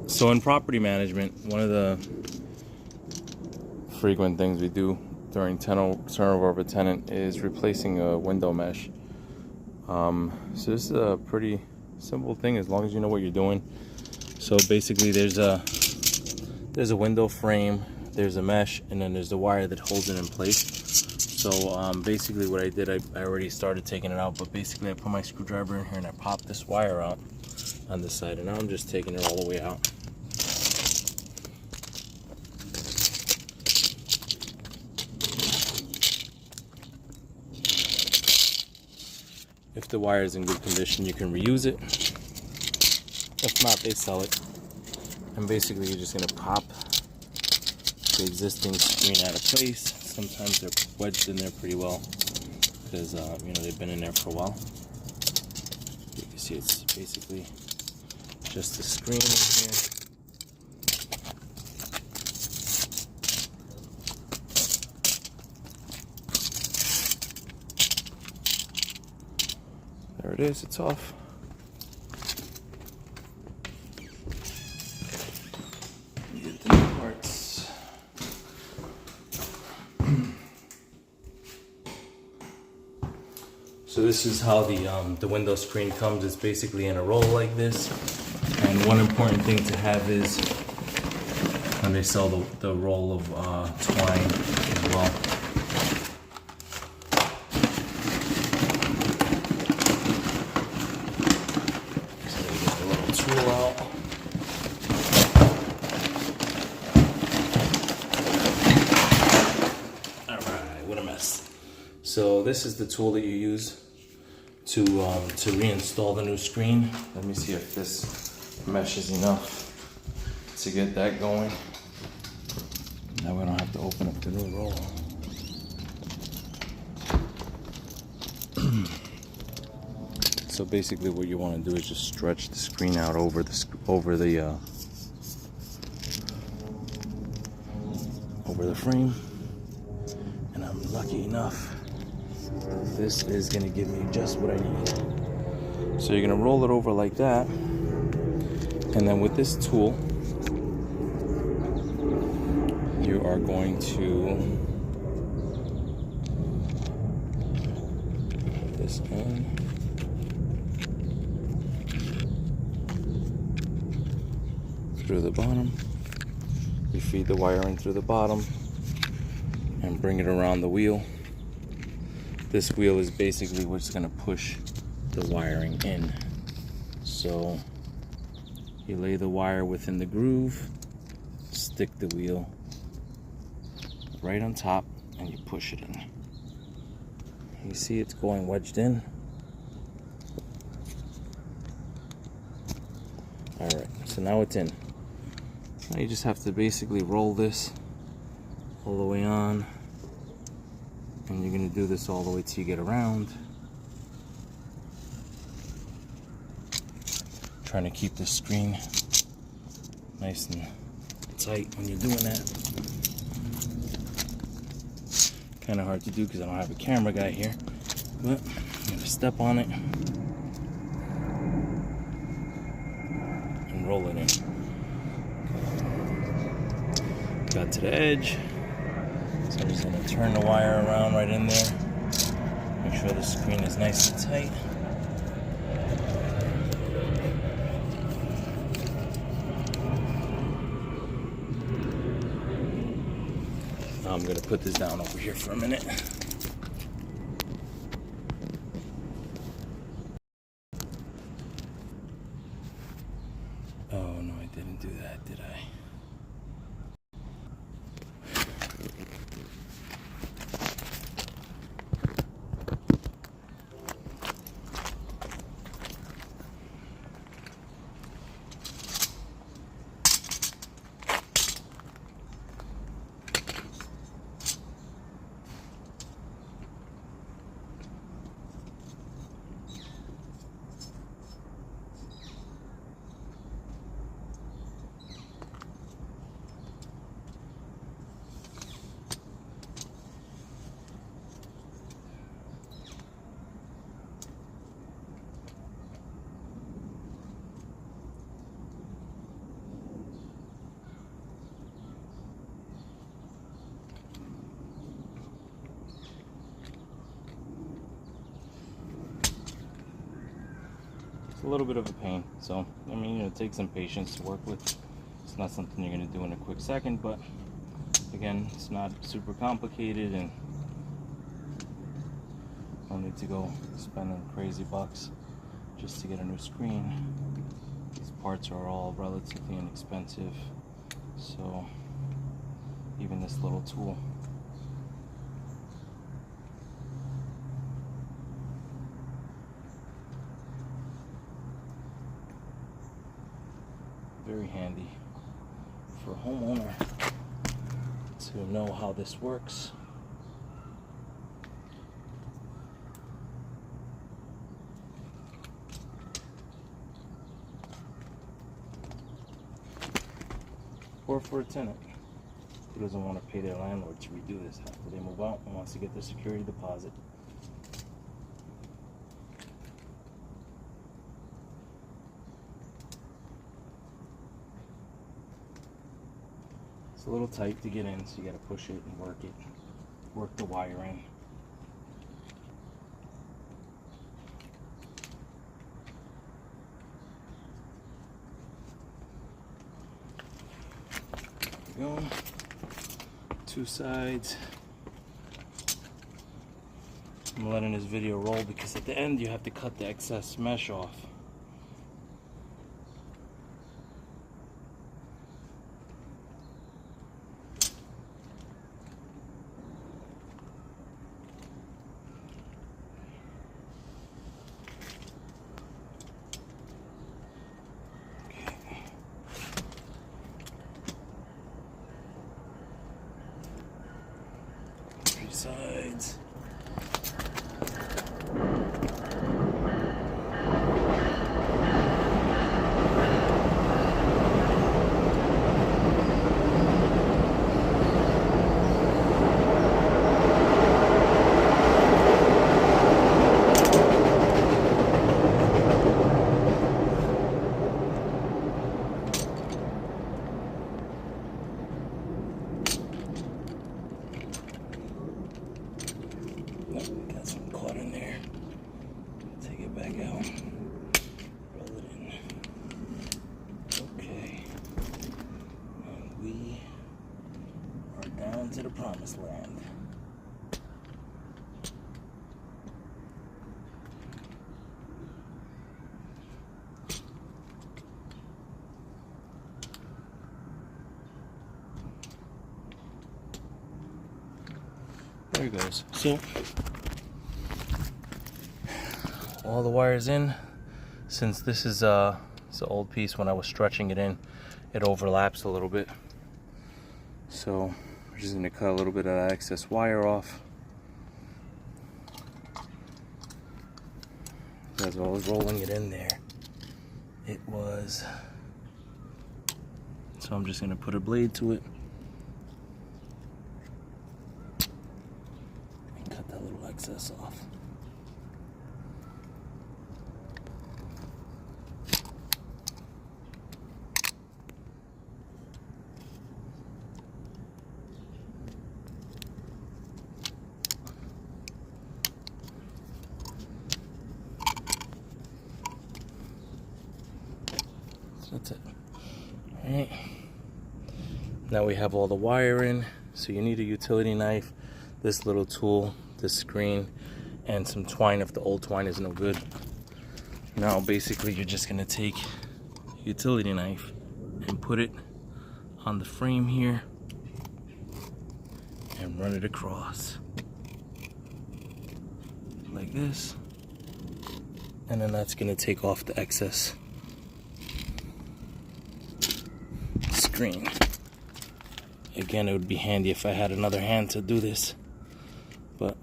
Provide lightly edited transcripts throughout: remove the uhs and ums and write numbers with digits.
So in property management, one of the frequent things we do during turnover of a tenant is replacing a window mesh. So this is a pretty simple thing as long as you know what you're doing. So basically there's a window frame, there's a mesh, and then there's the wire that holds it in place. So basically what I did, I already started taking it out, but basically I put my screwdriver in here and I popped this wire out on this side, and now I'm just taking it all the way out. If the wire is in good condition, you can reuse it. If not, they sell it. And basically you're just gonna pop the existing screen out of place. Sometimes they're wedged in there pretty well because you know, they've been in there for a while. You can see it's basically just the screen in here. There it is, it's off. Get the new parts. So this is how the window screen comes. It's basically in a roll like this. And one important thing to have is when they sell the roll of twine as well. Tool out. Alright, what a mess. So this is the tool that you use to reinstall the new screen. Let me see if this mesh is enough to get that going. Now we don't have to open up the new roll. So basically what you want to do is just stretch the screen out over the frame, and I'm lucky enough this is going to give me just what I need. So you're going to roll it over like that, and then with this tool you are going to put this in. Through the bottom, you feed the wire in through the bottom and bring it around the wheel. This wheel is basically what's going to push the wiring in. So you lay the wire within the groove, stick the wheel right on top, and you push it in. You see it's going wedged in. Alright, so now it's in. Now you just have to basically roll this all the way on, and you're going to do this all the way till you get around, trying to keep the screen nice and tight when you're doing that. Kind of hard to do because I don't have a camera guy here, but I'm going to step on it and roll it in. Got to the edge, so I'm just going to turn the wire around right in there, make sure the screen is nice and tight. Now I'm going to put this down over here for a minute. Oh no, I didn't do that, did I? a little bit of a pain. So, I mean, you know, take some patience to work with. It's not something you're going to do in a quick second, but again, it's not super complicated, and don't need to go spending crazy bucks just to get a new screen. These parts are all relatively inexpensive, so even this little tool. Very handy for a homeowner to know how this works. Or for a tenant who doesn't want to pay their landlord to redo this after they move out and wants to get their security deposit. It's a little tight to get in, so you got to push it and work the wire in. There we go. 2 sides. I'm letting this video roll because at the end you have to cut the excess mesh off. Sides. Got some caught in there. Take it back out. Roll it in. Okay. And we are down to the promised land. There it goes. So all the wires in. Since this is it's an old piece, when I was stretching it in, it overlaps a little bit. So we're just gonna cut a little bit of that excess wire off. As I was rolling it in there, it was. So I'm just gonna put a blade to it and cut that little excess off. That's it. Alright. Now we have all the wire in, so you need a utility knife, this little tool, this screen, and some twine if the old twine is no good. Now basically you're just gonna take a utility knife and put it on the frame here and run it across like this, and then that's gonna take off the excess screen. Again, it would be handy if I had another hand to do this, but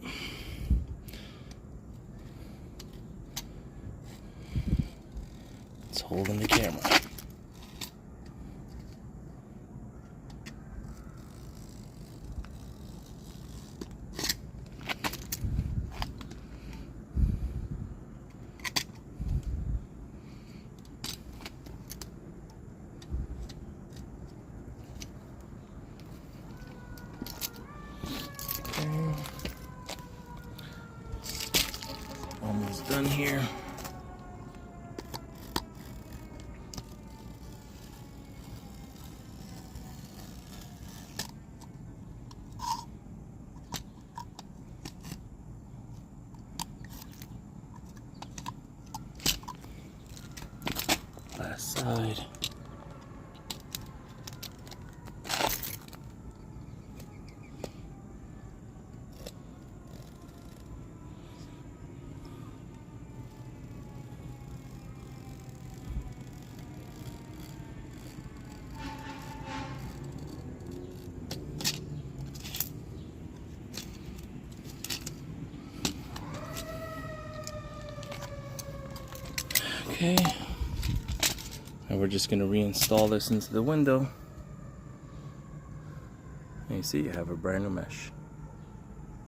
it's holding the camera. Almost done here. last side. Okay, and we're just going to reinstall this into the window. And you see, you have a brand new mesh.